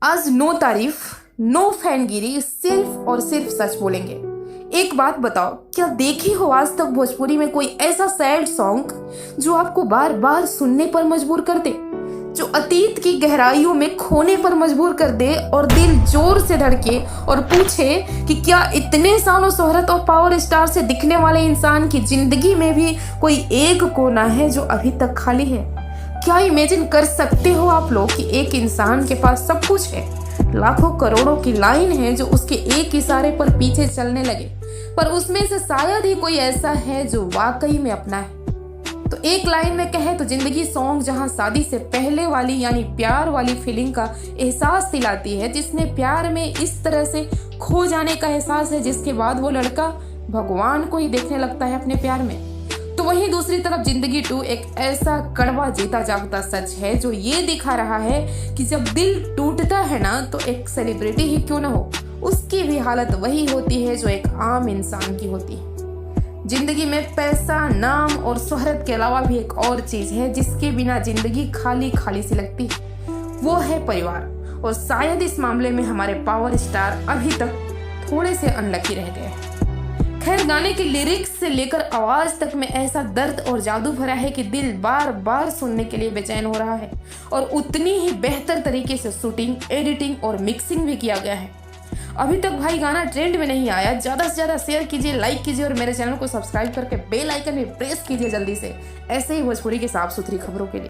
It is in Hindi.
आज नो तारीफ, नो फैनगिरी, सिर्फ और सिर्फ सच बोलेंगे। एक बात बताओ, क्या देखी हो आज तक भोजपुरी में कोई ऐसा सैड सॉन्ग जो आपको बार बार सुनने पर मजबूर कर दे, जो अतीत की गहराइयों में खोने पर मजबूर कर दे और दिल जोर से धड़के और पूछे कि क्या इतने सालों शोहरत और पावर स्टार से दिखने वाले इंसान की जिंदगी में भी कोई एक कोना है जो अभी तक खाली है? क्या इमेजिन कर सकते हो आप लोग कि एक इंसान के पास सब कुछ है, लाखों करोड़ों की लाइन है जो उसके एक इशारे पर पीछे चलने लगे, पर उसमें से शायद ही कोई ऐसा है जो वाकई में अपना है। तो एक लाइन में कहे तो जिंदगी सॉन्ग जहां शादी से पहले वाली यानी प्यार वाली फीलिंग का एहसास दिलाती है, जिसने प्यार में इस तरह से खो जाने का एहसास है जिसके बाद वो लड़का भगवान को ही देखने लगता है अपने प्यार में। तो वहीं दूसरी तरफ जिंदगी 2 एक ऐसा कड़वा जीता जागता सच है जो ये दिखा रहा है कि जब दिल टूटता है ना, तो एक सेलिब्रिटी ही क्यों ना हो, उसकी भी हालत वही होती है जो एक आम इंसान की होती है। जिंदगी में पैसा, नाम और शोहरत के अलावा भी एक और चीज है जिसके बिना जिंदगी खाली खाली सी लगती है, वो है परिवार। और शायद इस मामले में हमारे पावर स्टार अभी तक थोड़े से अनलकी रह गए हैं। खैर, गाने के लिरिक्स से लेकर आवाज तक में ऐसा दर्द और जादू भरा है कि दिल बार बार सुनने के लिए बेचैन हो रहा है, और उतनी ही बेहतर तरीके से शूटिंग, एडिटिंग और मिक्सिंग भी किया गया है। अभी तक भाई गाना ट्रेंड में नहीं आया, ज्यादा से ज्यादा शेयर कीजिए, लाइक कीजिए और मेरे चैनल को सब्सक्राइब करके बेल आइकन भी प्रेस कीजिए जल्दी से, ऐसे ही भोजपुरी की साफ सुथरी खबरों के लिए।